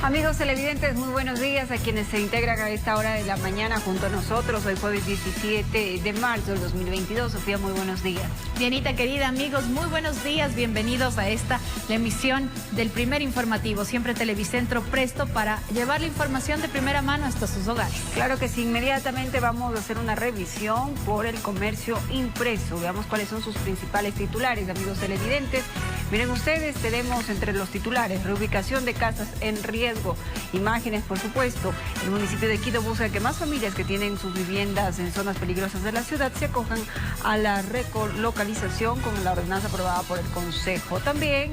Amigos televidentes, muy buenos días a quienes se integran a esta hora de la mañana junto a nosotros. Hoy jueves 17 de marzo del 2022. Sofía, muy buenos días. Dianita, querida, amigos, muy buenos días. Bienvenidos a la emisión del primer informativo. Siempre Televicentro presto para llevar la información de primera mano hasta sus hogares. Claro que sí, inmediatamente vamos a hacer una revisión por el comercio impreso. Veamos cuáles son sus principales titulares, amigos televidentes. Miren ustedes, tenemos entre los titulares reubicación de casas en riesgo, imágenes por supuesto. El municipio de Quito busca que más familias que tienen sus viviendas en zonas peligrosas de la ciudad se acojan a la relocalización con la ordenanza aprobada por el Consejo. También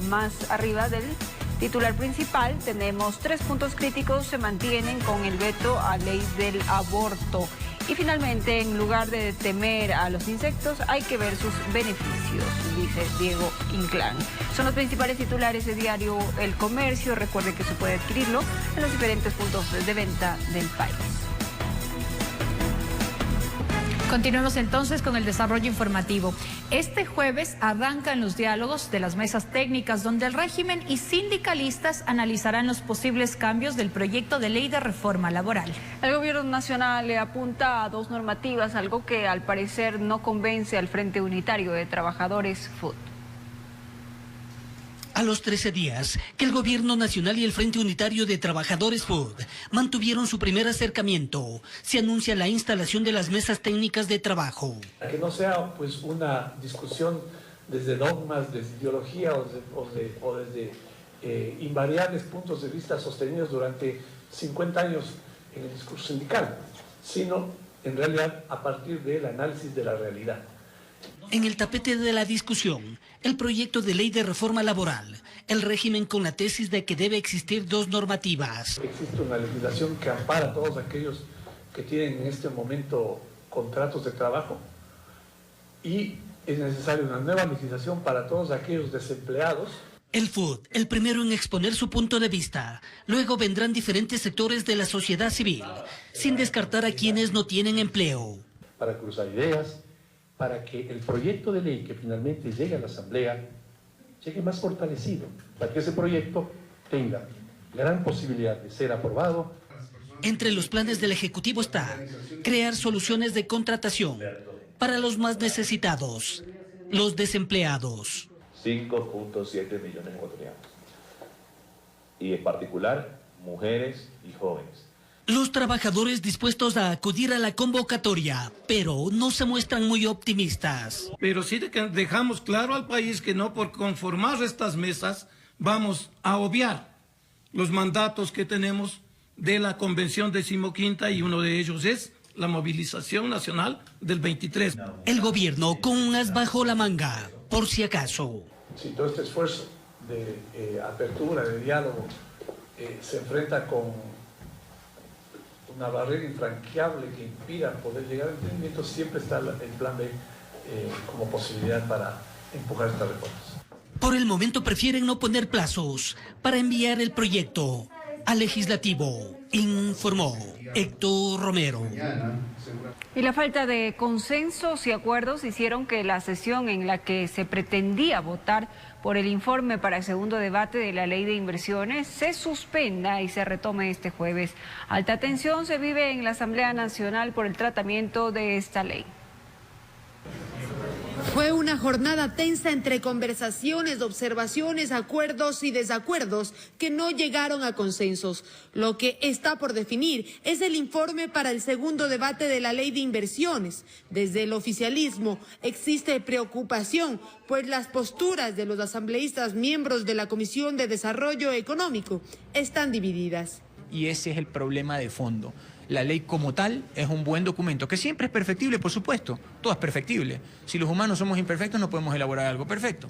más arriba del titular principal tenemos 3 puntos críticos se mantienen con el veto a ley del aborto. Y finalmente, en lugar de temer a los insectos, hay que ver sus beneficios, dice Diego Inclán. Son los principales titulares de diario El Comercio. Recuerde que se puede adquirirlo en los diferentes puntos de venta del país. Continuemos entonces con el desarrollo informativo. Este jueves arrancan los diálogos de las mesas técnicas donde el régimen y sindicalistas analizarán los posibles cambios del proyecto de ley de reforma laboral. El gobierno nacional le apunta a 2 normativas, algo que al parecer no convence al Frente Unitario de Trabajadores FUT. A los 13 días que el Gobierno Nacional y el Frente Unitario de Trabajadores FUT mantuvieron su primer acercamiento, se anuncia la instalación de las mesas técnicas de trabajo. Que no sea pues una discusión desde dogmas, desde ideología o desde invariables puntos de vista sostenidos durante 50 años en el discurso sindical, sino en realidad a partir del análisis de la realidad. En el tapete de la discusión, el proyecto de ley de reforma laboral, el régimen con la tesis de que debe existir 2 normativas. Existe una legislación que ampara a todos aquellos que tienen en este momento contratos de trabajo y es necesaria una nueva legislación para todos aquellos desempleados. El FUT, el primero en exponer su punto de vista. Luego vendrán diferentes sectores de la sociedad civil, sin descartar a quienes no tienen empleo. Para cruzar ideas, para que el proyecto de ley que finalmente llegue a la Asamblea llegue más fortalecido, para que ese proyecto tenga gran posibilidad de ser aprobado. Entre los planes del Ejecutivo está crear soluciones de contratación para los más necesitados, los desempleados. 5.7 millones ecuatorianos, y en particular mujeres y jóvenes. Los trabajadores dispuestos a acudir a la convocatoria, pero no se muestran muy optimistas. Pero sí dejamos claro al país que no por conformar estas mesas vamos a obviar los mandatos que tenemos de la Convención 15ª y uno de ellos es la movilización nacional del 23. El gobierno con un as bajo la manga, por si acaso. Si todo este esfuerzo de apertura, de diálogo, se enfrenta con una barrera infranqueable que impida poder llegar al entendimiento, siempre está el plan B como posibilidad para empujar estas reformas. Por el momento prefieren no poner plazos para enviar el proyecto al legislativo, informó Héctor Romero. Y la falta de consensos y acuerdos hicieron que la sesión en la que se pretendía votar por el informe para el segundo debate de la ley de inversiones se suspenda y se retome este jueves. Alta tensión se vive en la Asamblea Nacional por el tratamiento de esta ley. Fue una jornada tensa entre conversaciones, observaciones, acuerdos y desacuerdos que no llegaron a consensos. Lo que está por definir es el informe para el segundo debate de la ley de inversiones. Desde el oficialismo existe preocupación, pues las posturas de los asambleístas miembros de la Comisión de Desarrollo Económico están divididas. Y ese es el problema de fondo. La ley como tal es un buen documento, que siempre es perfectible, por supuesto, todo es perfectible. Si los humanos somos imperfectos no podemos elaborar algo perfecto.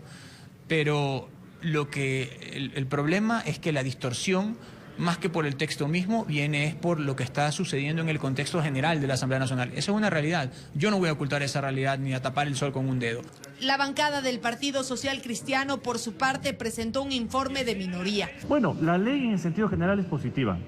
Pero el problema es que la distorsión, más que por el texto mismo, es por lo que está sucediendo en el contexto general de la Asamblea Nacional. Eso es una realidad. Yo no voy a ocultar esa realidad ni a tapar el sol con un dedo. La bancada del Partido Social Cristiano, por su parte, presentó un informe de minoría. Bueno, la ley en el sentido general es positiva,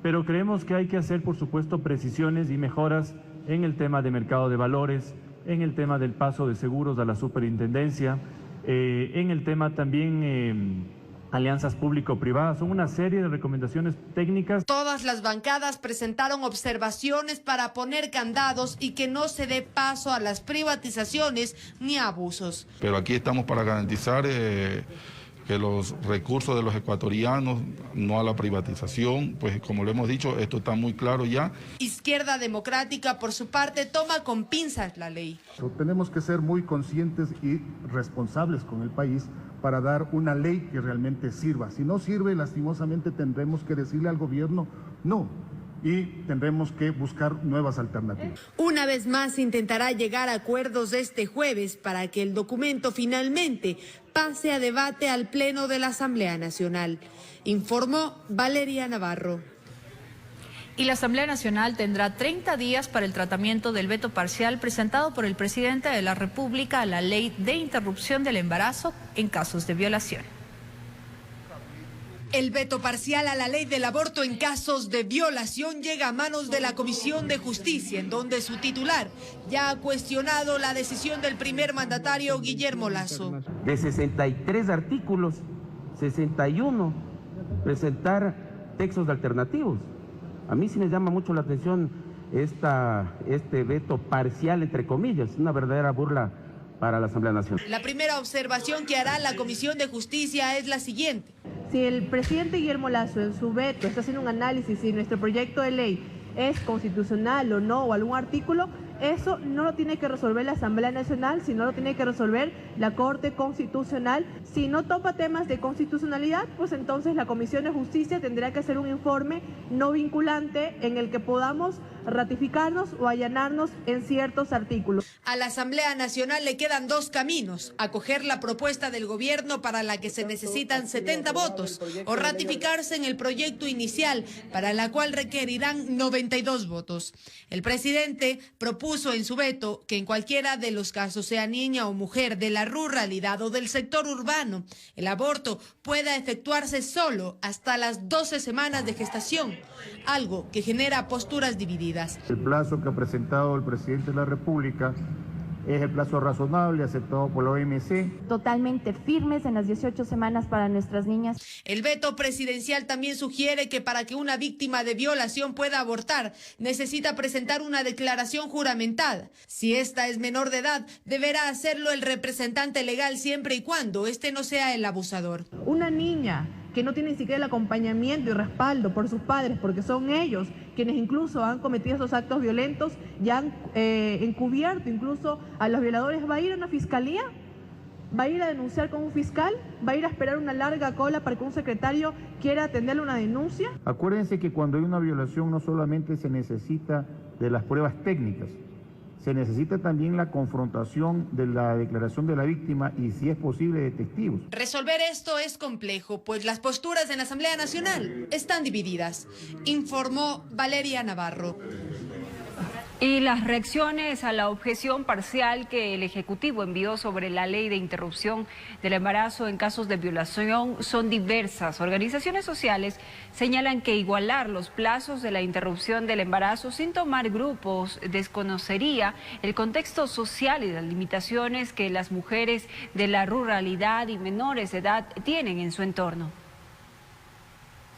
pero creemos que hay que hacer, por supuesto, precisiones y mejoras en el tema de mercado de valores, en el tema del paso de seguros a la superintendencia, en el tema también alianzas público-privadas. Son una serie de recomendaciones técnicas. Todas las bancadas presentaron observaciones para poner candados y que no se dé paso a las privatizaciones ni abusos. Pero aquí estamos para garantizar que los recursos de los ecuatorianos, no a la privatización, pues como lo hemos dicho, esto está muy claro ya. Izquierda Democrática, por su parte, toma con pinzas la ley. Tenemos que ser muy conscientes y responsables con el país para dar una ley que realmente sirva. Si no sirve, lastimosamente tendremos que decirle al gobierno no. Y tendremos que buscar nuevas alternativas. Una vez más intentará llegar a acuerdos este jueves para que el documento finalmente pase a debate al Pleno de la Asamblea Nacional, informó Valeria Navarro. Y la Asamblea Nacional tendrá 30 días para el tratamiento del veto parcial presentado por el presidente de la República a la ley de interrupción del embarazo en casos de violación. El veto parcial a la ley del aborto en casos de violación llega a manos de la Comisión de Justicia, en donde su titular ya ha cuestionado la decisión del primer mandatario Guillermo Lasso. De 63 artículos, 61 presentar textos alternativos. A mí sí me llama mucho la atención este veto parcial, entre comillas, una verdadera burla para la Asamblea Nacional. La primera observación que hará la Comisión de Justicia es la siguiente. Si el presidente Guillermo Lasso en su veto está haciendo un análisis si nuestro proyecto de ley es constitucional o no, o algún artículo, eso no lo tiene que resolver la Asamblea Nacional, sino lo tiene que resolver la Corte Constitucional. Si no topa temas de constitucionalidad, pues entonces la Comisión de Justicia tendrá que hacer un informe no vinculante en el que podamos ratificarnos o allanarnos en ciertos artículos. A la Asamblea Nacional le quedan dos caminos: acoger la propuesta del gobierno para la que se necesitan 70 votos o ratificarse en el proyecto inicial para la cual requerirán 92 votos. El presidente propuso en su veto que en cualquiera de los casos, sea niña o mujer, de la ruralidad o del sector urbano, el aborto pueda efectuarse solo hasta las 12 semanas de gestación, algo que genera posturas divididas. El plazo que ha presentado el presidente de la República es el plazo razonable, aceptado por la OMC. Totalmente firmes en las 18 semanas para nuestras niñas. El veto presidencial también sugiere que para que una víctima de violación pueda abortar, necesita presentar una declaración juramentada. Si esta es menor de edad, deberá hacerlo el representante legal siempre y cuando este no sea el abusador. Una niña que no tiene ni siquiera el acompañamiento y respaldo por sus padres, porque son ellos quienes incluso han cometido esos actos violentos y han encubierto incluso a los violadores, ¿va a ir a una fiscalía? ¿Va a ir a denunciar con un fiscal? ¿Va a ir a esperar una larga cola para que un secretario quiera atenderle una denuncia? Acuérdense que cuando hay una violación no solamente se necesita de las pruebas técnicas, se necesita también la confrontación de la declaración de la víctima y, si es posible, de testigos. Resolver esto es complejo, pues las posturas en la Asamblea Nacional están divididas, informó Valeria Navarro. Y las reacciones a la objeción parcial que el Ejecutivo envió sobre la ley de interrupción del embarazo en casos de violación son diversas. Organizaciones sociales señalan que igualar los plazos de la interrupción del embarazo sin tomar grupos desconocería el contexto social y las limitaciones que las mujeres de la ruralidad y menores de edad tienen en su entorno.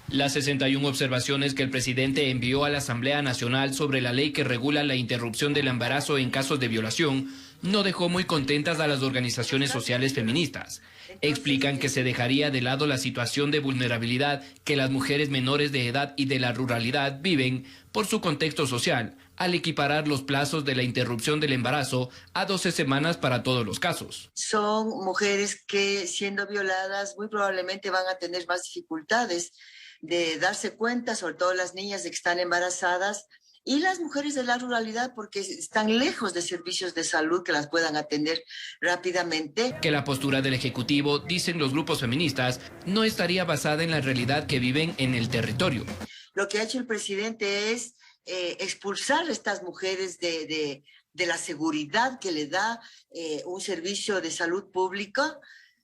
Las 61 observaciones que el presidente envió a la Asamblea Nacional sobre la ley que regula la interrupción del embarazo en casos de violación no dejó muy contentas a las organizaciones sociales feministas. Explican que se dejaría de lado la situación de vulnerabilidad que las mujeres menores de edad y de la ruralidad viven por su contexto social, al equiparar los plazos de la interrupción del embarazo a 12 semanas para todos los casos. Son mujeres que, siendo violadas, muy probablemente van a tener más dificultades de darse cuenta, sobre todo las niñas, de que están embarazadas, y las mujeres de la ruralidad porque están lejos de servicios de salud que las puedan atender rápidamente. Que la postura del Ejecutivo, dicen los grupos feministas, no estaría basada en la realidad que viven en el territorio. Lo que ha hecho el presidente es expulsar a estas mujeres de la seguridad que le da un servicio de salud pública,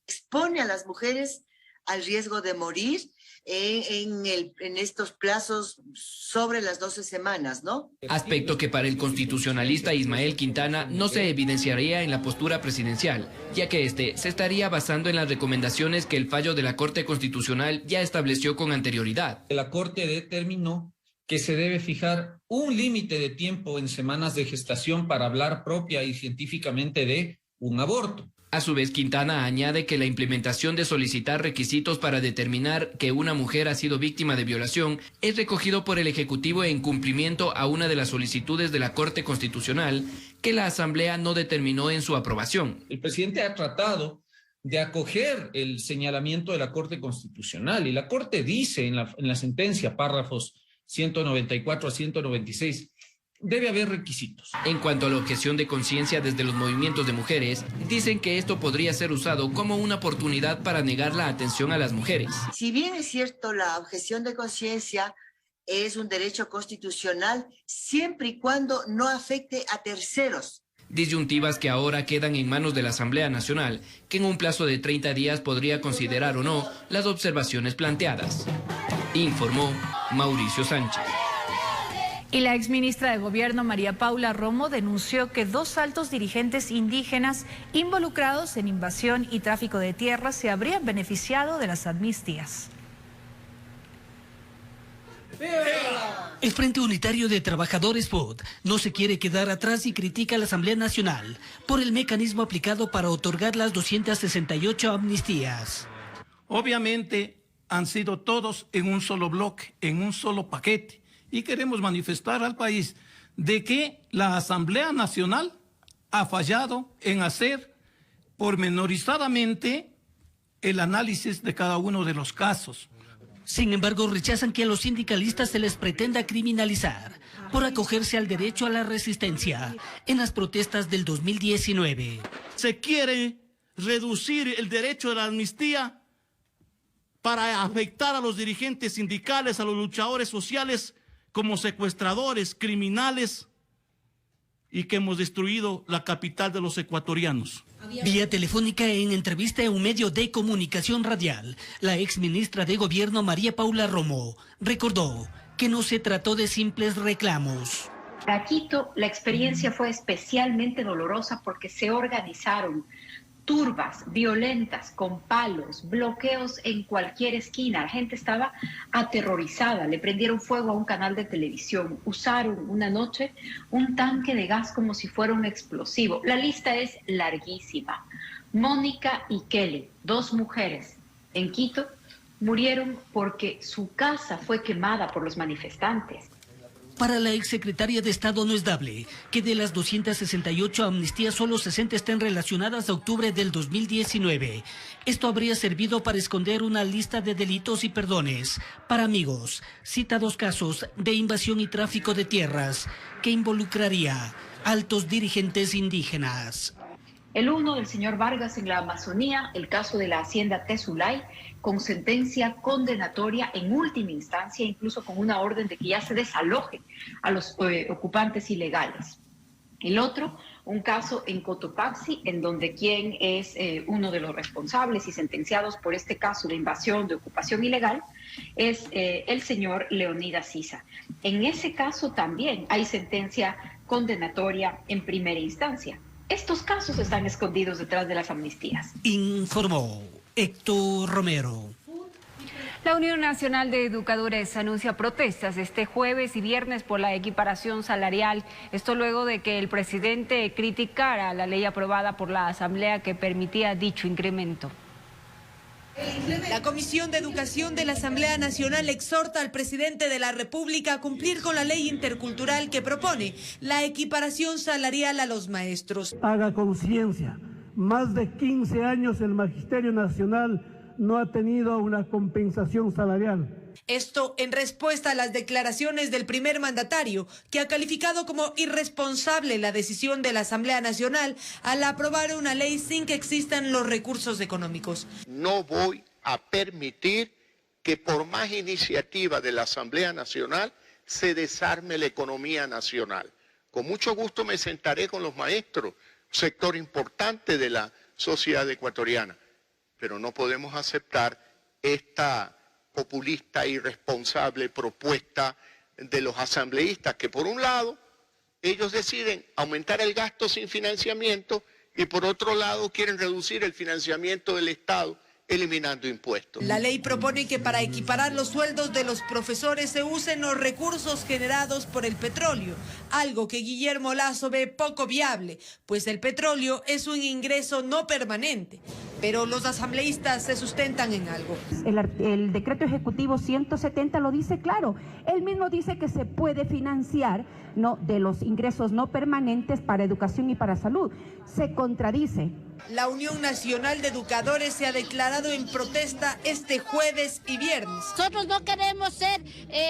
expone a las mujeres al riesgo de morir, en estos plazos sobre las 12 semanas, ¿no? Aspecto que para el constitucionalista Ismael Quintana no se evidenciaría en la postura presidencial, ya que este se estaría basando en las recomendaciones que el fallo de la Corte Constitucional ya estableció con anterioridad. La Corte determinó que se debe fijar un límite de tiempo en semanas de gestación para hablar propia y científicamente de un aborto. A su vez, Quintana añade que la implementación de solicitar requisitos para determinar que una mujer ha sido víctima de violación es recogido por el Ejecutivo en cumplimiento a una de las solicitudes de la Corte Constitucional que la Asamblea no determinó en su aprobación. El presidente ha tratado de acoger el señalamiento de la Corte Constitucional y la Corte dice en la sentencia, párrafos 194 a 196, debe haber requisitos. En cuanto a la objeción de conciencia desde los movimientos de mujeres, dicen que esto podría ser usado como una oportunidad para negar la atención a las mujeres. Si bien es cierto, la objeción de conciencia es un derecho constitucional siempre y cuando no afecte a terceros. Disyuntivas que ahora quedan en manos de la Asamblea Nacional, que en un plazo de 30 días podría considerar o no las observaciones planteadas. Informó Mauricio Sánchez. Y la exministra de Gobierno, María Paula Romo, denunció que 2 altos dirigentes indígenas involucrados en invasión y tráfico de tierras se habrían beneficiado de las amnistías. El Frente Unitario de Trabajadores FUD no se quiere quedar atrás y critica a la Asamblea Nacional por el mecanismo aplicado para otorgar las 268 amnistías. Obviamente han sido todos en un solo bloque, en un solo paquete. Y queremos manifestar al país de que la Asamblea Nacional ha fallado en hacer pormenorizadamente el análisis de cada uno de los casos. Sin embargo, rechazan que a los sindicalistas se les pretenda criminalizar por acogerse al derecho a la resistencia en las protestas del 2019. Se quiere reducir el derecho a la amnistía para afectar a los dirigentes sindicales, a los luchadores sociales, como secuestradores, criminales, y que hemos destruido la capital de los ecuatorianos. Vía telefónica en entrevista a un medio de comunicación radial, la exministra de Gobierno María Paula Romo recordó que no se trató de simples reclamos. Para Quito, la experiencia fue especialmente dolorosa porque se organizaron turbas, violentas, con palos, bloqueos en cualquier esquina. La gente estaba aterrorizada, le prendieron fuego a un canal de televisión, usaron una noche un tanque de gas como si fuera un explosivo. La lista es larguísima. Mónica y Kelly, 2 mujeres en Quito, murieron porque su casa fue quemada por los manifestantes. Para la exsecretaria de Estado no es dable que de las 268 amnistías solo 60 estén relacionadas a octubre del 2019. Esto habría servido para esconder una lista de delitos y perdones para amigos, citados casos de invasión y tráfico de tierras que involucraría altos dirigentes indígenas. El uno del señor Vargas en la Amazonía, el caso de la hacienda Tezulay, con sentencia condenatoria en última instancia, incluso con una orden de que ya se desalojen a los ocupantes ilegales. El otro, un caso en Cotopaxi, en donde quien es uno de los responsables y sentenciados por este caso de invasión, de ocupación ilegal, es el señor Leonidas Sisa. En ese caso también hay sentencia condenatoria en primera instancia. Estos casos están escondidos detrás de las amnistías. Informó Héctor Romero. La Unión Nacional de Educadores anuncia protestas este jueves y viernes por la equiparación salarial. Esto luego de que el presidente criticara la ley aprobada por la Asamblea que permitía dicho incremento. La Comisión de Educación de la Asamblea Nacional exhorta al presidente de la República a cumplir con la ley intercultural que propone la equiparación salarial a los maestros. Haga conciencia, más de 15 años el Magisterio Nacional no ha tenido una compensación salarial. Esto en respuesta a las declaraciones del primer mandatario, que ha calificado como irresponsable la decisión de la Asamblea Nacional al aprobar una ley sin que existan los recursos económicos. No voy a permitir que por más iniciativa de la Asamblea Nacional se desarme la economía nacional. Con mucho gusto me sentaré con los maestros, sector importante de la sociedad ecuatoriana, pero no podemos aceptar esta populista e irresponsable propuesta de los asambleístas, que por un lado ellos deciden aumentar el gasto sin financiamiento y por otro lado quieren reducir el financiamiento del Estado eliminando impuestos. La ley propone que para equiparar los sueldos de los profesores se usen los recursos generados por el petróleo, algo que Guillermo Lasso ve poco viable, pues el petróleo es un ingreso no permanente. Pero los asambleístas se sustentan en algo. El decreto ejecutivo 170 lo dice claro. Él mismo dice que se puede financiar de los ingresos no permanentes para educación y para salud. Se contradice. La Unión Nacional de Educadores se ha declarado en protesta este jueves y viernes. Nosotros no queremos ser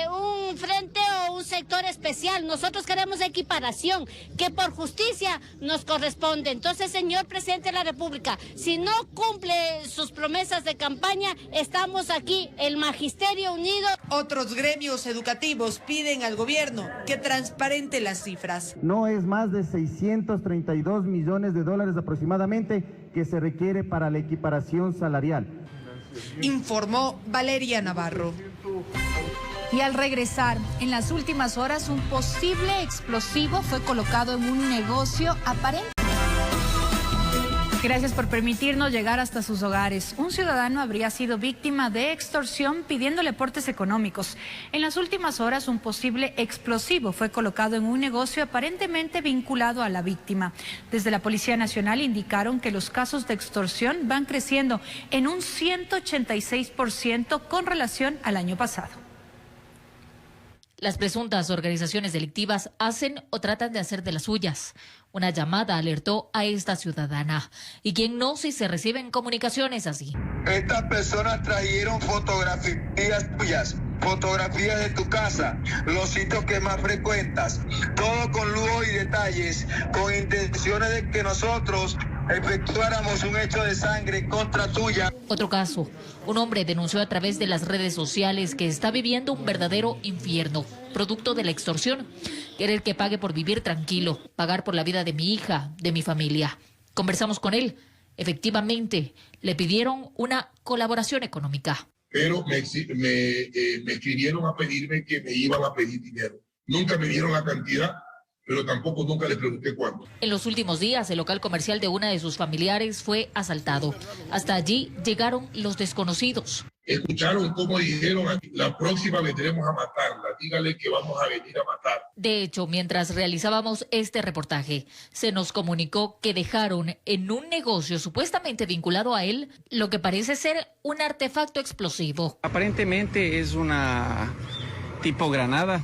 un frente o un sector especial, nosotros queremos equiparación, que por justicia nos corresponde. Entonces, señor presidente de la República, si no cumple sus promesas de campaña, estamos aquí, el Magisterio Unido. Otros gremios educativos piden al gobierno que transparente las cifras. No es más de 632 millones de dólares aproximadamente que se requiere para la equiparación salarial. Informó Valeria Navarro. Y al regresar, en las últimas horas, un posible explosivo fue colocado en un negocio aparente. Gracias por permitirnos llegar hasta sus hogares. Un ciudadano habría sido víctima de extorsión pidiéndole aportes económicos. En las últimas horas, un posible explosivo fue colocado en un negocio aparentemente vinculado a la víctima. Desde la Policía Nacional indicaron que los casos de extorsión van creciendo en un 186% con relación al año pasado. Las presuntas organizaciones delictivas hacen o tratan de hacer de las suyas. Una llamada alertó a esta ciudadana. ¿Y quién no si se reciben comunicaciones así? Estas personas trajeron fotografías tuyas, fotografías de tu casa, los sitios que más frecuentas, todo con lujo y detalles, con intenciones de que nosotros efectuáramos un hecho de sangre contra tuya. Otro caso, un hombre denunció a través de las redes sociales que está viviendo un verdadero infierno, producto de la extorsión. Querer que pague por vivir tranquilo, pagar por la vida de mi hija, de mi familia. Conversamos con él. Efectivamente, le pidieron una colaboración económica. Pero me escribieron a pedirme que me iban a pedir dinero. Nunca me dieron la cantidad, pero tampoco nunca les pregunté cuánto. En los últimos días, el local comercial de una de sus familiares fue asaltado. Hasta allí llegaron los desconocidos. Escucharon cómo dijeron, la próxima vendremos a matarla, dígale que vamos a venir a matar. De hecho, mientras realizábamos este reportaje, se nos comunicó que dejaron en un negocio supuestamente vinculado a él lo que parece ser un artefacto explosivo. Aparentemente es una tipo granada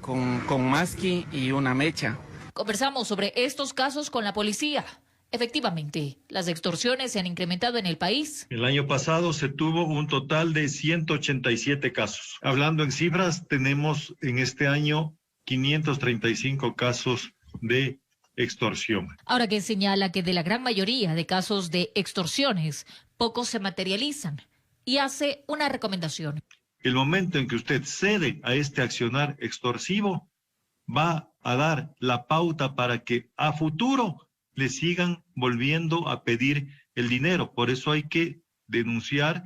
con masqui y una mecha. Conversamos sobre estos casos con la policía. Efectivamente, las extorsiones se han incrementado en el país. El año pasado se tuvo un total de 187 casos. Hablando en cifras, tenemos en este año 535 casos de extorsión. Ahora que señala que de la gran mayoría de casos de extorsiones, pocos se materializan y hace una recomendación. El momento en que usted cede a este accionar extorsivo va a dar la pauta para que a futuro le sigan volviendo a pedir el dinero. Por eso hay que denunciar,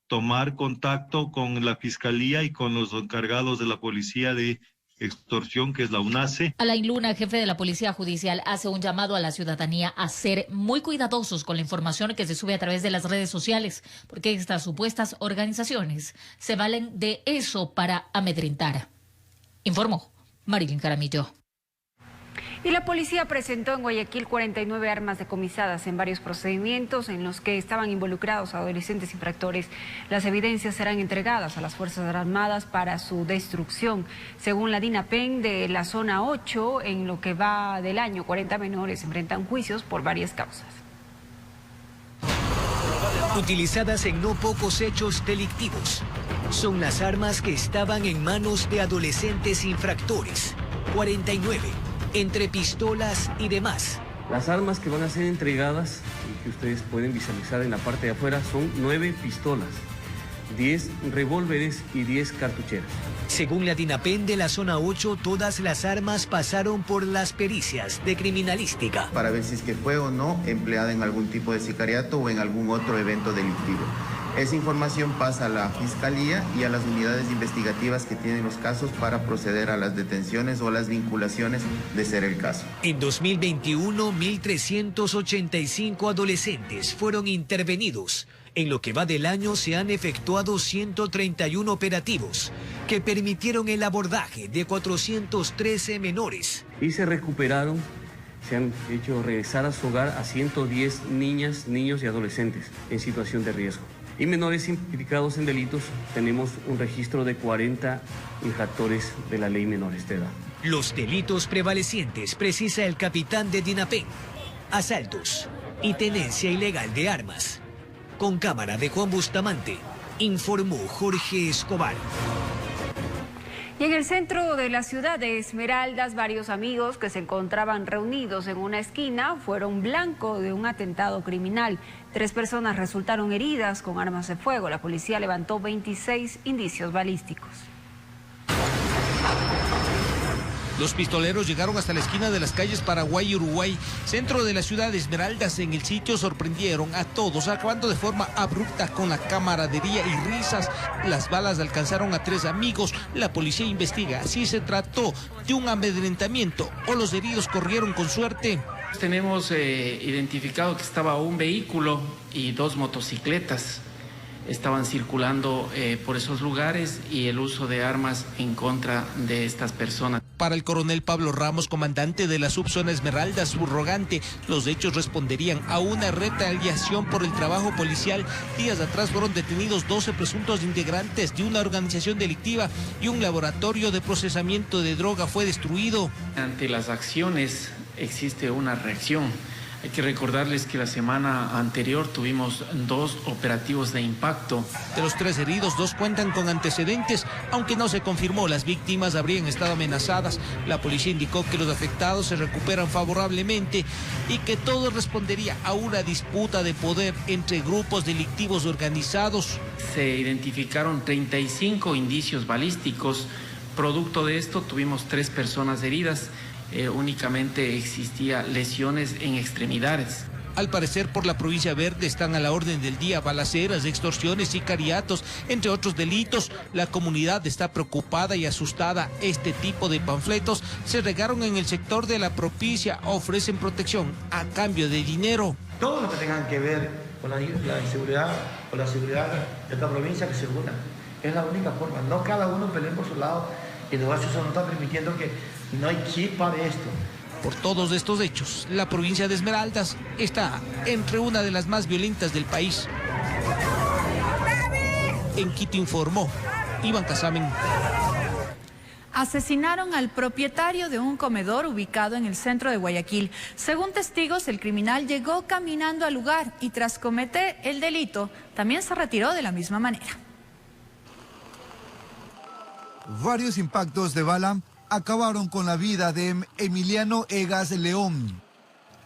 tomar contacto con la Fiscalía y con los encargados de la Policía de Extorsión, que es la UNACE. Alain Luna, jefe de la Policía Judicial, hace un llamado a la ciudadanía a ser muy cuidadosos con la información que se sube a través de las redes sociales, porque estas supuestas organizaciones se valen de eso para amedrentar. Informó Marilyn Jaramillo. Y la policía presentó en Guayaquil 49 armas decomisadas en varios procedimientos en los que estaban involucrados adolescentes infractores. Las evidencias serán entregadas a las Fuerzas Armadas para su destrucción. Según la DINAPEN de la zona 8, en lo que va del año, 40 menores enfrentan juicios por varias causas. Utilizadas en no pocos hechos delictivos. Son las armas que estaban en manos de adolescentes infractores. 49. Entre pistolas y demás. Las armas que van a ser entregadas y que ustedes pueden visualizar en la parte de afuera son 9 pistolas, 10 revólveres y 10 cartucheras. Según la DINAPEN de la zona 8, todas las armas pasaron por las pericias de criminalística. Para ver si es que fue o no empleada en algún tipo de sicariato o en algún otro evento delictivo. Esa información pasa a la Fiscalía y a las unidades investigativas que tienen los casos para proceder a las detenciones o las vinculaciones de ser el caso. En 2021, 1.385 adolescentes fueron intervenidos. En lo que va del año se han efectuado 131 operativos que permitieron el abordaje de 413 menores. Y se recuperaron, se han hecho regresar a su hogar a 110 niñas, niños y adolescentes en situación de riesgo. Y menores implicados en delitos, tenemos un registro de 40 infractores de la ley menores de edad. Los delitos prevalecientes, precisa el capitán de DINAPEN: asaltos y tenencia ilegal de armas. Con cámara de Juan Bustamante, informó Jorge Escobar. Y en el centro de la ciudad de Esmeraldas, varios amigos que se encontraban reunidos en una esquina fueron blanco de un atentado criminal. 3 personas resultaron heridas con armas de fuego. La policía levantó 26 indicios balísticos. Los pistoleros llegaron hasta la esquina de las calles Paraguay y Uruguay, centro de la ciudad de Esmeraldas. En el sitio sorprendieron a todos, acabando de forma abrupta con la camaradería y risas. Las balas alcanzaron a 3 amigos. La policía investiga si se trató de un amedrentamiento o los heridos corrieron con suerte. Tenemos identificado que estaba un vehículo y 2 motocicletas. Estaban circulando por esos lugares y el uso de armas en contra de estas personas. Para el coronel Pablo Ramos, comandante de la subzona Esmeraldas subrogante, los hechos responderían a una retaliación por el trabajo policial. Días atrás fueron detenidos 12 presuntos integrantes de una organización delictiva y un laboratorio de procesamiento de droga fue destruido. Ante las acciones existe una reacción. Hay que recordarles que la semana anterior tuvimos 2 operativos de impacto. De los 3 heridos, 2 cuentan con antecedentes, aunque no se confirmó las víctimas habrían estado amenazadas. La policía indicó que los afectados se recuperan favorablemente y que todo respondería a una disputa de poder entre grupos delictivos organizados. Se identificaron 35 indicios balísticos. Producto de esto tuvimos 3 personas heridas. Únicamente existía lesiones en extremidades. Al parecer, por la provincia verde están a la orden del día balaceras, extorsiones, sicariatos, entre otros delitos. La comunidad está preocupada y asustada. Este tipo de panfletos se regaron en el sector de La Propicia. Ofrecen protección a cambio de dinero. Todo lo que tengan que ver con la inseguridad o la seguridad de esta provincia que se una. Es la única forma. No cada uno pelee por su lado. Y el negocio no está permitiendo que no hay quien para esto. Por todos estos hechos, la provincia de Esmeraldas está entre una de las más violentas del país. En Quito informó Iván Casamen. Asesinaron al propietario de un comedor ubicado en el centro de Guayaquil. Según testigos, el criminal llegó caminando al lugar y tras cometer el delito, también se retiró de la misma manera. Varios impactos de bala acabaron con la vida de Emiliano Egas León.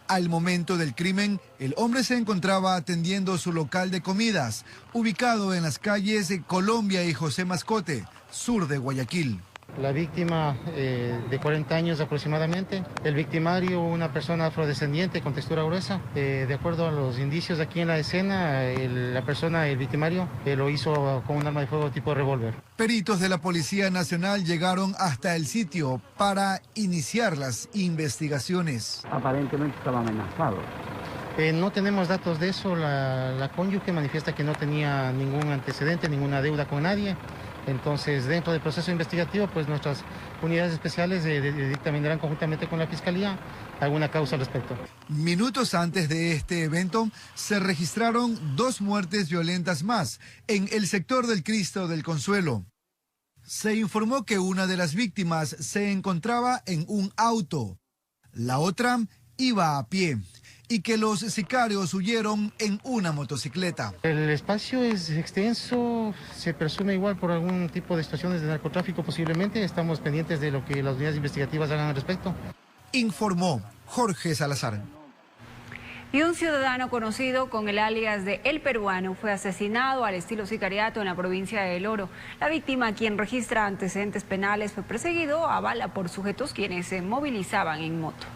Al momento del crimen, el hombre se encontraba atendiendo su local de comidas, ubicado en las calles Colombia y José Mascote, sur de Guayaquil. La víctima de 40 años aproximadamente, el victimario una persona afrodescendiente con textura gruesa. De acuerdo a los indicios aquí en la escena, la persona, el victimario, lo hizo con un arma de fuego tipo revólver. Peritos de la Policía Nacional llegaron hasta el sitio para iniciar las investigaciones. Aparentemente estaba amenazado. No tenemos datos de eso. La cónyuge manifiesta que no tenía ningún antecedente, ninguna deuda con nadie. Entonces, dentro del proceso investigativo, pues nuestras unidades especiales dictaminarán conjuntamente con la Fiscalía alguna causa al respecto. Minutos antes de este evento, se registraron 2 muertes violentas más en el sector del Cristo del Consuelo. Se informó que una de las víctimas se encontraba en un auto, la otra iba a pie, y que los sicarios huyeron en una motocicleta. El espacio es extenso, se presume igual por algún tipo de situaciones de narcotráfico posiblemente. Estamos pendientes de lo que las unidades investigativas hagan al respecto. Informó Jorge Salazar. Y un ciudadano conocido con el alias de El Peruano fue asesinado al estilo sicariato en la provincia de El Oro. La víctima, quien registra antecedentes penales, fue perseguido a bala por sujetos quienes se movilizaban en moto.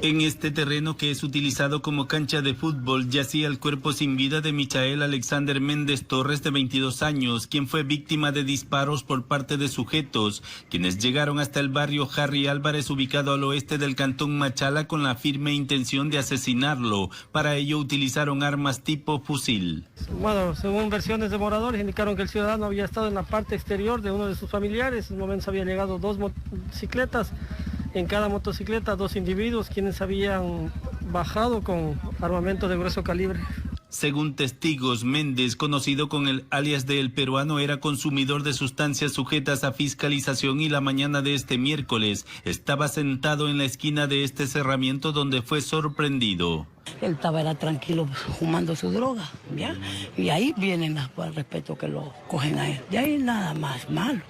En este terreno, que es utilizado como cancha de fútbol, yacía el cuerpo sin vida de Michael Alexander Méndez Torres, de 22 años, quien fue víctima de disparos por parte de sujetos, quienes llegaron hasta el barrio Harry Álvarez, ubicado al oeste del cantón Machala, con la firme intención de asesinarlo. Para ello utilizaron armas tipo fusil. Bueno, según versiones de moradores, indicaron que el ciudadano había estado en la parte exterior de uno de sus familiares. En un momento habían llegado 2 motocicletas. En cada motocicleta 2 individuos, quienes habían bajado con armamento de grueso calibre. Según testigos, Méndez, conocido con el alias de El Peruano, era consumidor de sustancias sujetas a fiscalización y la mañana de este miércoles estaba sentado en la esquina de este cerramiento donde fue sorprendido. Él era tranquilo fumando su droga, ¿ya? Y ahí vienen al respeto que lo cogen a él. De ahí nada más malo,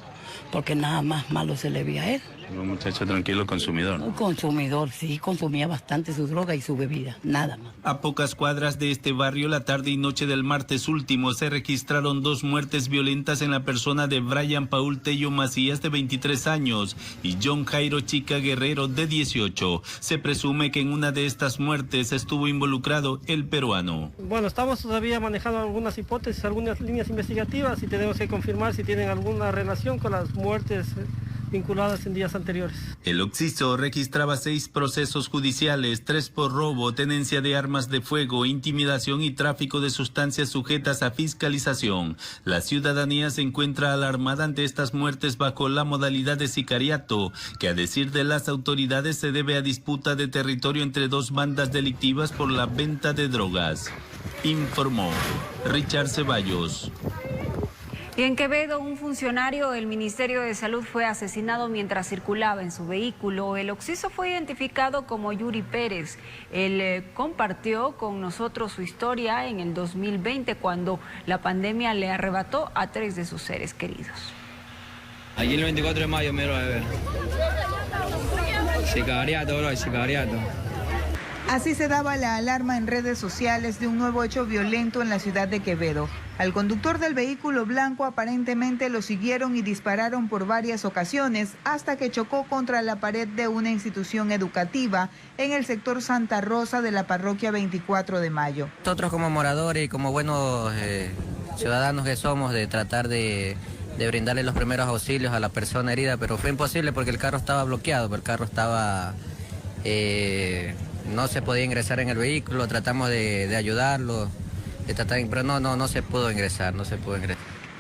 porque nada más malo se le veía a él. Un muchacho tranquilo, consumidor. Un consumidor, sí, consumía bastante su droga y su bebida, nada más. A pocas cuadras de este barrio, la tarde y noche del martes último, se registraron 2 muertes violentas en la persona de Brian Paul Tello Macías, de 23 años, y John Jairo Chica Guerrero, de 18. Se presume que en una de estas muertes estuvo involucrado El Peruano. Bueno, estamos todavía manejando algunas hipótesis, algunas líneas investigativas, y tenemos que confirmar si tienen alguna relación con las muertes vinculadas en días anteriores. El occiso registraba 6 procesos judiciales, 3 por robo, tenencia de armas de fuego, intimidación y tráfico de sustancias sujetas a fiscalización. La ciudadanía se encuentra alarmada ante estas muertes bajo la modalidad de sicariato, que a decir de las autoridades se debe a disputa de territorio entre 2 bandas delictivas por la venta de drogas. Informó Richard Ceballos. Y en Quevedo, un funcionario del Ministerio de Salud fue asesinado mientras circulaba en su vehículo. El occiso fue identificado como Yuri Pérez. Él compartió con nosotros su historia en el 2020, cuando la pandemia le arrebató a 3 de sus seres queridos. Allí el 24 de mayo me lo de ver. Sicariato, bro, sicariato. Así se daba la alarma en redes sociales de un nuevo hecho violento en la ciudad de Quevedo. Al conductor del vehículo blanco aparentemente lo siguieron y dispararon por varias ocasiones hasta que chocó contra la pared de una institución educativa en el sector Santa Rosa de la parroquia 24 de Mayo. Nosotros como moradores y como buenos ciudadanos que somos, de tratar de brindarle los primeros auxilios a la persona herida, pero fue imposible porque el carro estaba bloqueado, el carro estaba... no se podía ingresar en el vehículo, tratamos de ayudarlo, pero no se pudo ingresar,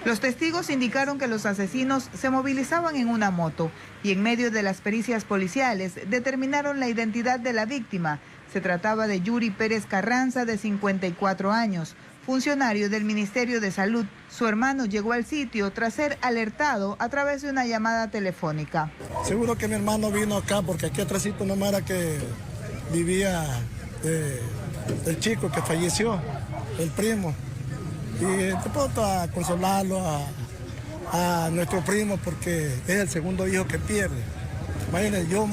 Los testigos indicaron que los asesinos se movilizaban en una moto y en medio de las pericias policiales determinaron la identidad de la víctima. Se trataba de Yuri Pérez Carranza, de 54 años, funcionario del Ministerio de Salud. Su hermano llegó al sitio tras ser alertado a través de una llamada telefónica. Seguro que mi hermano vino acá porque aquí atrásito nomás era que vivía el chico que falleció, el primo. Y te puedo consolarlo a nuestro primo porque es el segundo hijo que pierde. Imagínense, yo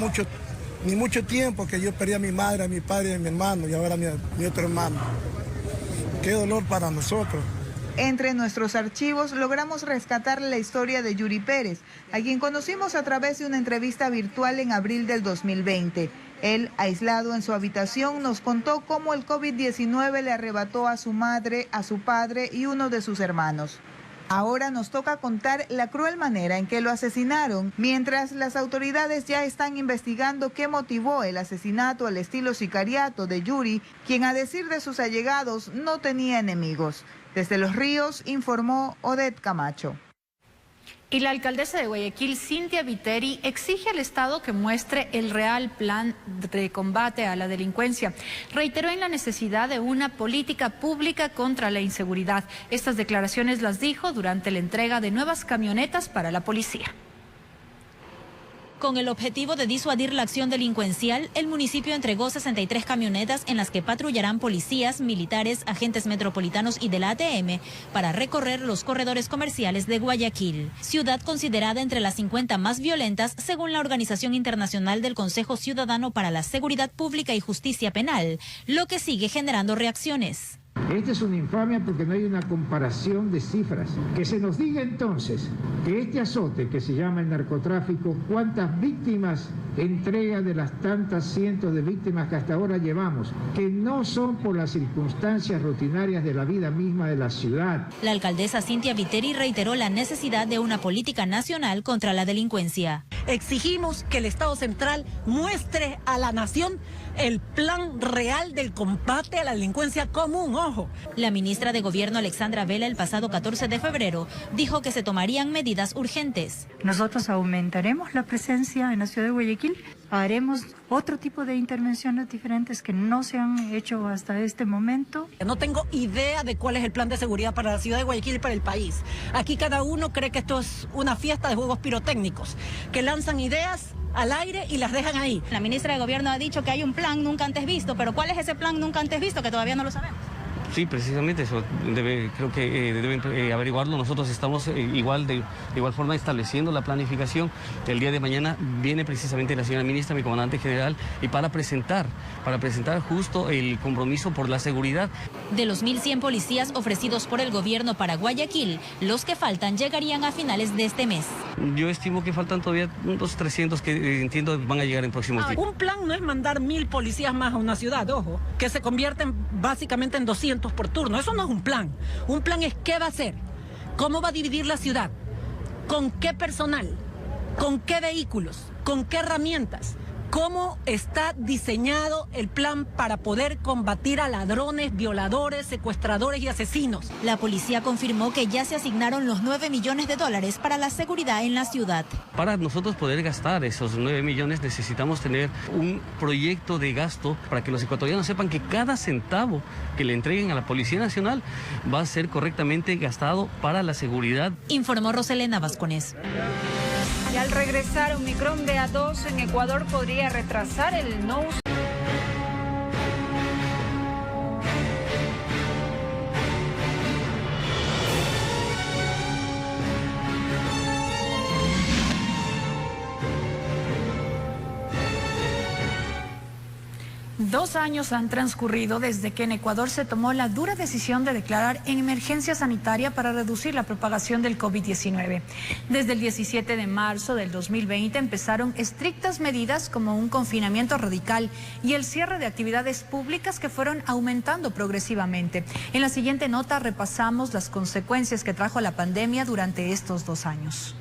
ni mucho tiempo que yo perdí a mi madre, a mi padre y a mi hermano, y ahora mi otro hermano. Qué dolor para nosotros. Entre nuestros archivos logramos rescatar la historia de Yuri Pérez, a quien conocimos a través de una entrevista virtual en abril del 2020. Él, aislado en su habitación, nos contó cómo el COVID-19 le arrebató a su madre, a su padre y uno de sus hermanos. Ahora nos toca contar la cruel manera en que lo asesinaron, mientras las autoridades ya están investigando qué motivó el asesinato al estilo sicariato de Yuri, quien, a decir de sus allegados, no tenía enemigos. Desde Los Ríos informó Odette Camacho. Y la alcaldesa de Guayaquil, Cintia Viteri, exige al Estado que muestre el real plan de combate a la delincuencia. Reiteró en la necesidad de una política pública contra la inseguridad. Estas declaraciones las dijo durante la entrega de nuevas camionetas para la policía. Con el objetivo de disuadir la acción delincuencial, el municipio entregó 63 camionetas en las que patrullarán policías, militares, agentes metropolitanos y de la ATM para recorrer los corredores comerciales de Guayaquil, ciudad considerada entre las 50 más violentas según la Organización Internacional del Consejo Ciudadano para la Seguridad Pública y Justicia Penal, lo que sigue generando reacciones. Esta es una infamia porque no hay una comparación de cifras. Que se nos diga entonces que este azote que se llama el narcotráfico, ¿cuántas víctimas entrega de las tantas cientos de víctimas que hasta ahora llevamos? Que no son por las circunstancias rutinarias de la vida misma de la ciudad. La alcaldesa Cynthia Viteri reiteró la necesidad de una política nacional contra la delincuencia. Exigimos que el Estado central muestre a la nación el plan real del combate a la delincuencia común, ojo. La ministra de Gobierno Alexandra Vela el pasado 14 de febrero dijo que se tomarían medidas urgentes. Nosotros aumentaremos la presencia en la ciudad de Guayaquil, haremos otro tipo de intervenciones diferentes que no se han hecho hasta este momento. No tengo idea de cuál es el plan de seguridad para la ciudad de Guayaquil y para el país. Aquí cada uno cree que esto es una fiesta de juegos pirotécnicos, que lanzan ideas al aire y las dejan ahí. La ministra de Gobierno ha dicho que hay un plan nunca antes visto, pero ¿cuál es ese plan nunca antes visto que todavía no lo sabemos? Sí, precisamente eso creo que deben averiguarlo. Nosotros estamos de igual forma estableciendo la planificación. El día de mañana viene precisamente la señora ministra, mi comandante general, y para presentar justo el compromiso por la seguridad. De los 1.100 policías ofrecidos por el gobierno para Guayaquil, los que faltan llegarían a finales de este mes. Yo estimo que faltan todavía unos 300 que entiendo van a llegar en próximos días. Un plan no es mandar 1.000 policías más a una ciudad, ojo, que se convierten básicamente en 200 por turno. Eso no es un plan. Un plan es qué va a hacer, cómo va a dividir la ciudad, con qué personal, con qué vehículos, con qué herramientas, cómo está diseñado el plan para poder combatir a ladrones, violadores, secuestradores y asesinos. La policía confirmó que ya se asignaron los $9 millones para la seguridad en la ciudad. Para nosotros poder gastar esos 9 millones necesitamos tener un proyecto de gasto para que los ecuatorianos sepan que cada centavo que le entreguen a la Policía Nacional va a ser correctamente gastado para la seguridad. Informó Roselena Vasconés. Y al regresar, Omicron BA.2 en Ecuador podría retrasar el no uso. Dos años han transcurrido desde que en Ecuador se tomó la dura decisión de declarar emergencia sanitaria para reducir la propagación del COVID-19. Desde el 17 de marzo del 2020 empezaron estrictas medidas como un confinamiento radical y el cierre de actividades públicas que fueron aumentando progresivamente. En la siguiente nota repasamos las consecuencias que trajo la pandemia durante estos 2 años.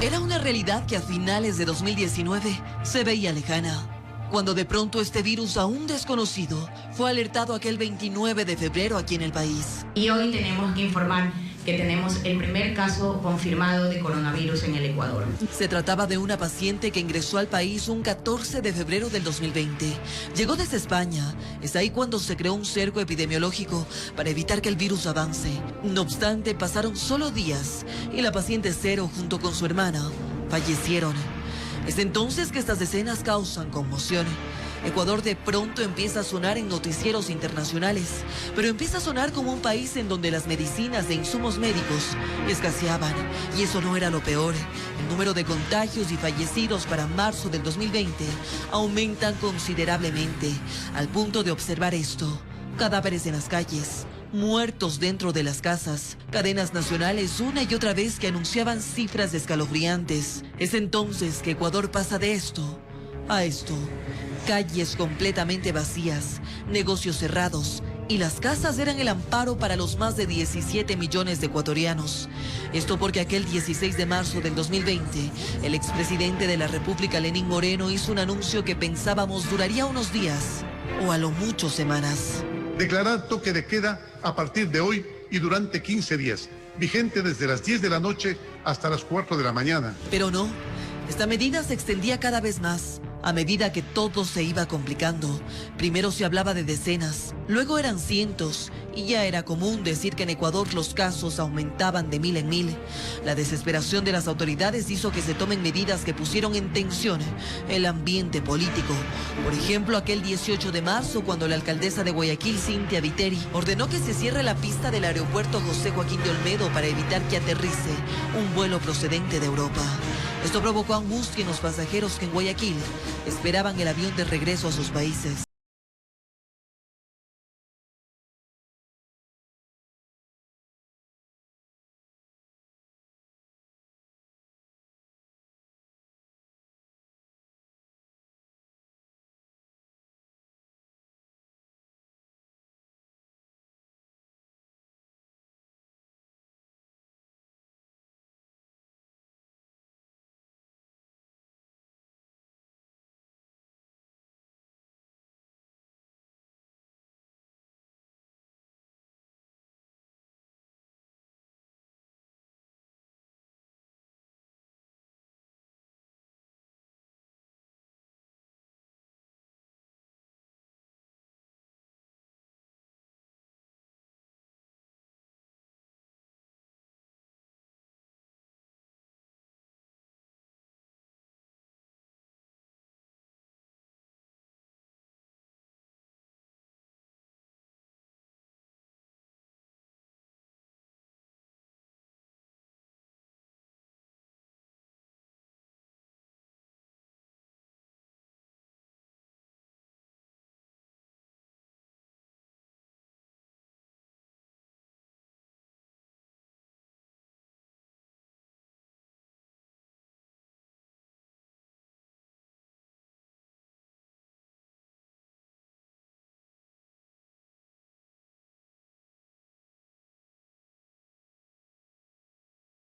Era una realidad que a finales de 2019 se veía lejana, cuando de pronto este virus aún desconocido fue alertado aquel 29 de febrero aquí en el país. Y hoy tenemos que informar que tenemos el primer caso confirmado de coronavirus en el Ecuador. Se trataba de una paciente que ingresó al país un 14 de febrero del 2020. Llegó desde España. Es ahí cuando se creó un cerco epidemiológico para evitar que el virus avance. No obstante, pasaron solo días y la paciente cero junto con su hermana fallecieron. Es entonces que estas escenas causan conmoción. Ecuador de pronto empieza a sonar en noticieros internacionales, pero empieza a sonar como un país en donde las medicinas de insumos médicos escaseaban. Y eso no era lo peor. El número de contagios y fallecidos para marzo del 2020 aumentan considerablemente, al punto de observar esto: cadáveres en las calles, muertos dentro de las casas, cadenas nacionales una y otra vez que anunciaban cifras escalofriantes. Es entonces que Ecuador pasa de esto a esto. Calles completamente vacías, negocios cerrados y las casas eran el amparo para los más de 17 millones de ecuatorianos. Esto porque aquel 16 de marzo del 2020, el expresidente de la República, Lenín Moreno, hizo un anuncio que pensábamos duraría unos días o a lo mucho semanas. Declarar toque de queda a partir de hoy y durante 15 días, vigente desde las 10 de la noche hasta las 4 de la mañana. Pero no, esta medida se extendía cada vez más. A medida que todo se iba complicando, primero se hablaba de decenas, luego eran cientos, y ya era común decir que en Ecuador los casos aumentaban de 1000 en 1000. La desesperación de las autoridades hizo que se tomen medidas que pusieron en tensión el ambiente político. Por ejemplo, aquel 18 de marzo, cuando la alcaldesa de Guayaquil, Cynthia Viteri, ordenó que se cierre la pista del aeropuerto José Joaquín de Olmedo para evitar que aterrice un vuelo procedente de Europa. Esto provocó angustia en los pasajeros que en Guayaquil esperaban el avión de regreso a sus países.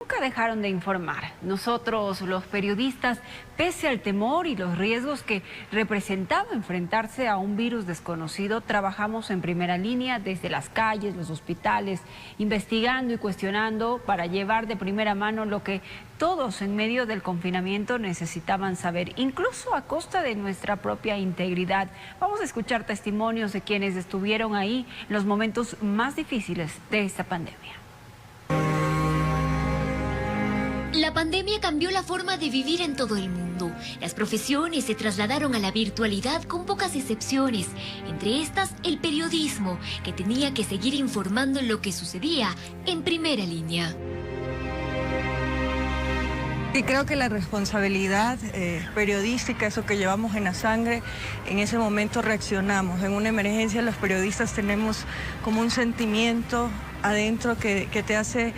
Nunca dejaron de informar. Nosotros, los periodistas, pese al temor y los riesgos que representaba enfrentarse a un virus desconocido, trabajamos en primera línea desde las calles, los hospitales, investigando y cuestionando para llevar de primera mano lo que todos en medio del confinamiento necesitaban saber, incluso a costa de nuestra propia integridad. Vamos a escuchar testimonios de quienes estuvieron ahí en los momentos más difíciles de esta pandemia. La pandemia cambió la forma de vivir en todo el mundo. Las profesiones se trasladaron a la virtualidad con pocas excepciones. Entre estas, el periodismo, que tenía que seguir informando lo que sucedía en primera línea. Y creo que la responsabilidad periodística, eso que llevamos en la sangre, en ese momento reaccionamos. En una emergencia los periodistas tenemos como un sentimiento adentro que te hace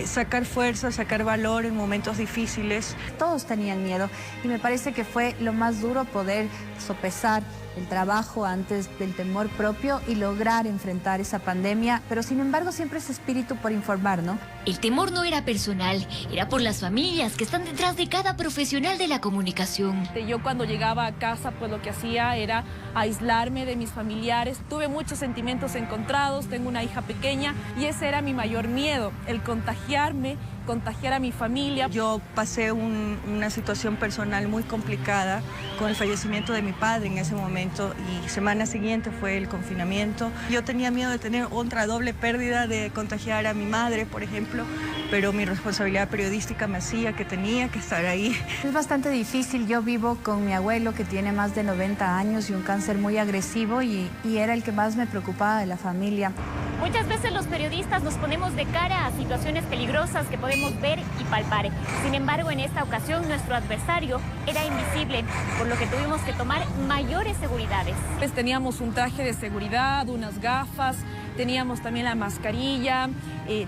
sacar fuerza, sacar valor en momentos difíciles. Todos tenían miedo y me parece que fue lo más duro poder sopesar el trabajo antes del temor propio y lograr enfrentar esa pandemia, pero sin embargo siempre ese espíritu por informar, ¿no? El temor no era personal, era por las familias que están detrás de cada profesional de la comunicación. Yo cuando llegaba a casa, pues lo que hacía era aislarme de mis familiares. Tuve muchos sentimientos encontrados, tengo una hija pequeña y ese era mi mayor miedo, el contagiarme, contagiar a mi familia. Yo pasé una situación personal muy complicada con el fallecimiento de mi padre en ese momento y semana siguiente fue el confinamiento. Yo tenía miedo de tener otra doble pérdida, de contagiar a mi madre, por ejemplo, pero mi responsabilidad periodística me hacía que tenía que estar ahí. Es bastante difícil. Yo vivo con mi abuelo que tiene más de 90 años y un cáncer muy agresivo y era el que más me preocupaba de la familia. Muchas veces los periodistas nos ponemos de cara a situaciones peligrosas que podemos ver y palpar. Sin embargo, en esta ocasión nuestro adversario era invisible, por lo que tuvimos que tomar mayores seguridades. Pues teníamos un traje de seguridad, unas gafas, teníamos también la mascarilla,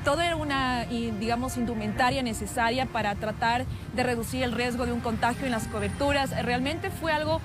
todo era una, digamos, indumentaria necesaria para tratar de reducir el riesgo de un contagio en las coberturas. Realmente fue algo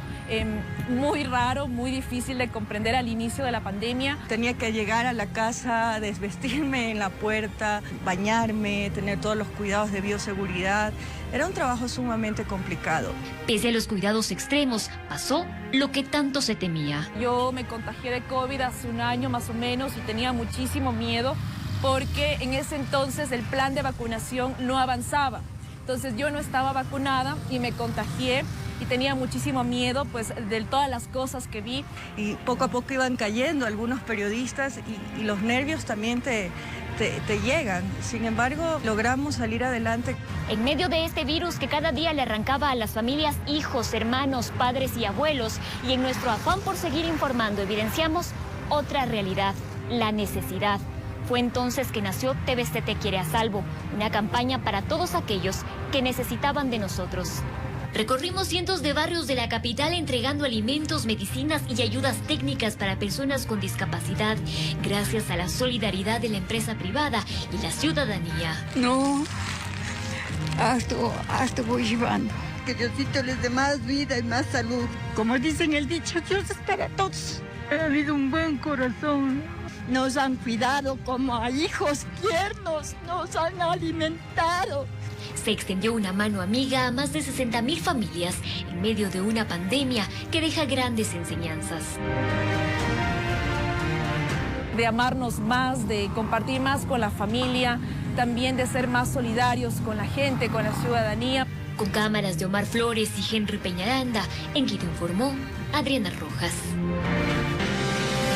muy raro, muy difícil de comprender al inicio de la pandemia. Tenía que llegar a la casa, desvestirme en la puerta, bañarme, tener todos los cuidados de bioseguridad. Era un trabajo sumamente complicado. Pese a los cuidados extremos, pasó lo que tanto se temía. Yo me contagié de COVID hace un año más o menos y tenía muchísimo miedo porque en ese entonces el plan de vacunación no avanzaba. Entonces yo no estaba vacunada y me contagié y tenía muchísimo miedo pues de todas las cosas que vi. Y poco a poco iban cayendo algunos periodistas y los nervios también te llegan. Sin embargo, logramos salir adelante. En medio de este virus que cada día le arrancaba a las familias hijos, hermanos, padres y abuelos, y en nuestro afán por seguir informando evidenciamos otra realidad, la necesidad. Fue entonces que nació TVC Te Quiere a Salvo, una campaña para todos aquellos que necesitaban de nosotros. Recorrimos cientos de barrios de la capital entregando alimentos, medicinas y ayudas técnicas para personas con discapacidad, gracias a la solidaridad de la empresa privada y la ciudadanía. No, hasta voy llevando. Que Diosito les dé más vida y más salud. Como dicen el dicho, Dios es para todos. Ha habido un buen corazón. Nos han cuidado como a hijos tiernos, nos han alimentado. Se extendió una mano amiga a más de 60.000 familias en medio de una pandemia que deja grandes enseñanzas. De amarnos más, de compartir más con la familia, también de ser más solidarios con la gente, con la ciudadanía. Con cámaras de Omar Flores y Henry Peñaranda, en Quito informó Adriana Rojas.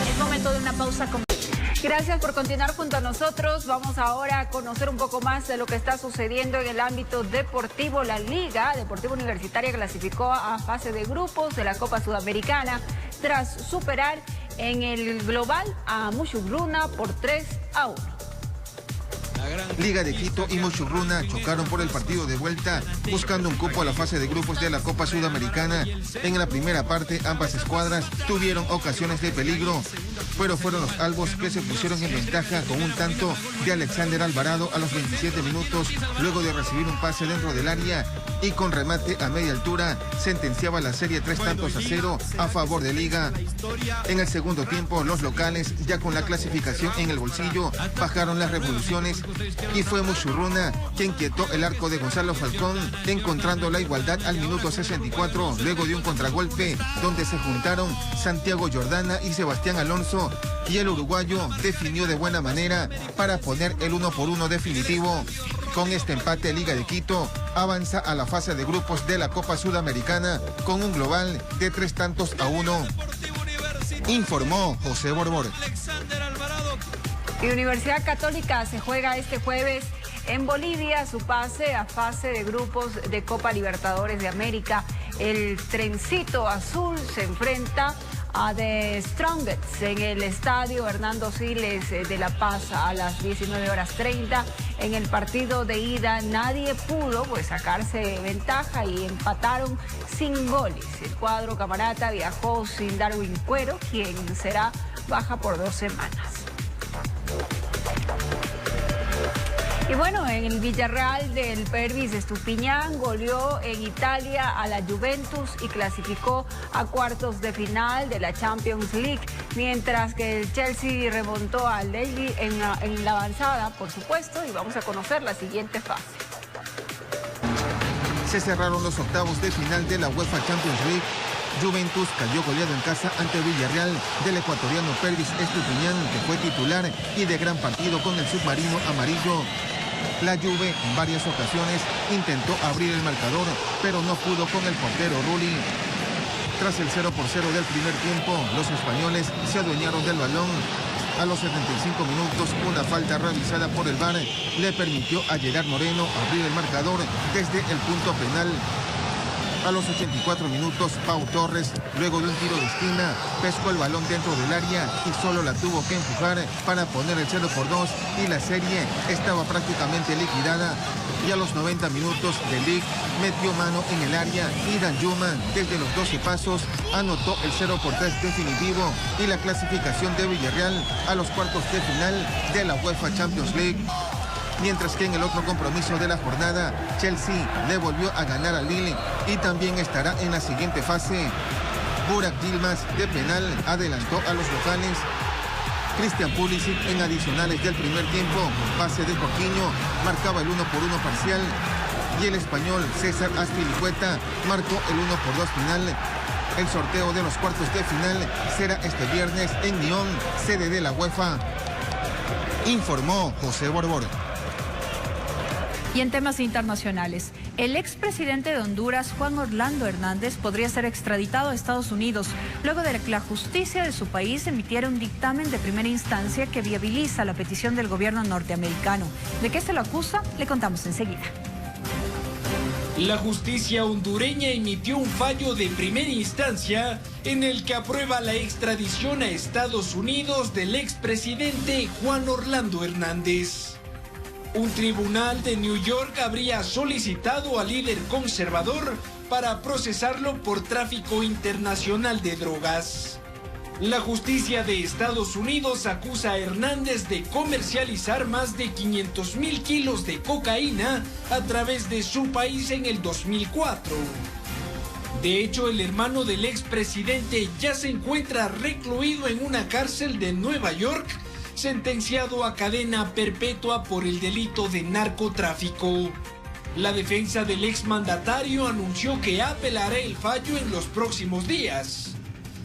Es momento de una pausa. Gracias por continuar junto a nosotros. Vamos ahora a conocer un poco más de lo que está sucediendo en el ámbito deportivo. La Liga Deportiva Universitaria clasificó a fase de grupos de la Copa Sudamericana tras superar en el global a Mushuruna por 3-1. Liga de Quito y Mushuruna chocaron por el partido de vuelta, buscando un cupo a la fase de grupos de la Copa Sudamericana. En la primera parte, ambas escuadras tuvieron ocasiones de peligro, pero fueron los albos que se pusieron en ventaja con un tanto de Alexander Alvarado a los 27 minutos, luego de recibir un pase dentro del área y con remate a media altura, sentenciaba la serie 3-0 a favor de Liga. En el segundo tiempo, los locales, ya con la clasificación en el bolsillo, bajaron las revoluciones y fue Mushuruna quien quietó el arco de Gonzalo Falcón, encontrando la igualdad al minuto 64, luego de un contragolpe donde se juntaron Santiago Jordana y Sebastián Alonso, y el uruguayo definió de buena manera para poner el 1-1 definitivo. Con este empate, Liga de Quito avanza a la fase de grupos de la Copa Sudamericana con un global de 3-1. Informó José Borbor. Y Universidad Católica se juega este jueves en Bolivia su pase a fase de grupos de Copa Libertadores de América. El Trencito Azul se enfrenta a The Strongest en el estadio Hernando Siles de La Paz a las 19:30. En el partido de ida nadie pudo sacarse ventaja y empataron sin goles. El cuadro camarata viajó sin Darwin Cuero, quien será baja por 2 semanas. Y bueno, en el Villarreal del Pervis Estupiñán goleó en Italia a la Juventus y clasificó a cuartos de final de la Champions League, mientras que el Chelsea remontó al Lille en la avanzada, por supuesto, y vamos a conocer la siguiente fase. Se cerraron los octavos de final de la UEFA Champions League. Juventus cayó goleado en casa ante Villarreal del ecuatoriano Pervis Estupiñán, que fue titular y de gran partido con el submarino amarillo. La Juve en varias ocasiones intentó abrir el marcador, pero no pudo con el portero Rulli. Tras el 0-0 del primer tiempo, los españoles se adueñaron del balón. A los 75 minutos, una falta realizada por el VAR le permitió a Gerard Moreno abrir el marcador desde el punto penal. A los 84 minutos, Pau Torres, luego de un tiro de esquina, pescó el balón dentro del área y solo la tuvo que empujar para poner el 0-2 y la serie estaba prácticamente liquidada. Y a los 90 minutos, De Ligt metió mano en el área y Danjuma, desde los 12 pasos, anotó el 0-3 definitivo y la clasificación de Villarreal a los cuartos de final de la UEFA Champions League. Mientras que en el otro compromiso de la jornada, Chelsea le volvió a ganar a Lille y también estará en la siguiente fase. Burak Yilmaz de penal adelantó a los locales. Christian Pulisic en adicionales del primer tiempo, pase de Jorginho, marcaba el 1-1 parcial. Y el español César Azpilicueta marcó el 1-2 final. El sorteo de los cuartos de final será este viernes en Lyon, sede de la UEFA. Informó José Borbor. Y en temas internacionales, el expresidente de Honduras, Juan Orlando Hernández, podría ser extraditado a Estados Unidos luego de que la justicia de su país emitiera un dictamen de primera instancia que viabiliza la petición del gobierno norteamericano. ¿De qué se lo acusa? Le contamos enseguida. La justicia hondureña emitió un fallo de primera instancia en el que aprueba la extradición a Estados Unidos del expresidente Juan Orlando Hernández. Un tribunal de New York habría solicitado al líder conservador para procesarlo por tráfico internacional de drogas. La justicia de Estados Unidos acusa a Hernández de comercializar más de 500,000 kilos de cocaína a través de su país en el 2004. De hecho, el hermano del expresidente ya se encuentra recluido en una cárcel de Nueva York, sentenciado a cadena perpetua por el delito de narcotráfico. La defensa del exmandatario anunció que apelará el fallo en los próximos días.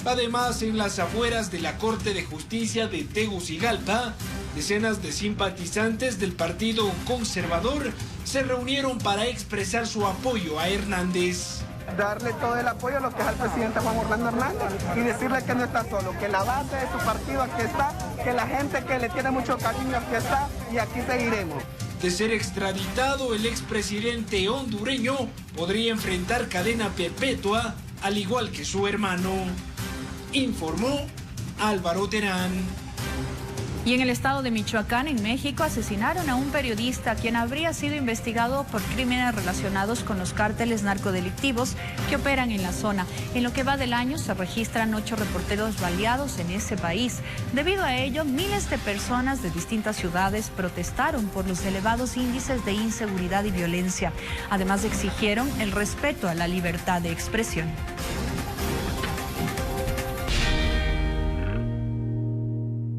Además, en las afueras de la Corte de Justicia de Tegucigalpa, decenas de simpatizantes del Partido Conservador se reunieron para expresar su apoyo a Hernández. Darle todo el apoyo a lo que es al presidente Juan Orlando Hernández y decirle que no está solo, que la base de su partido aquí está, que la gente que le tiene mucho cariño aquí está y aquí seguiremos. De ser extraditado, el expresidente hondureño podría enfrentar cadena perpetua, al igual que su hermano. Informó Álvaro Terán. Y en el estado de Michoacán, en México, asesinaron a un periodista quien habría sido investigado por crímenes relacionados con los cárteles narcodelictivos que operan en la zona. En lo que va del año se registran 8 reporteros baleados en ese país. Debido a ello, miles de personas de distintas ciudades protestaron por los elevados índices de inseguridad y violencia. Además, exigieron el respeto a la libertad de expresión.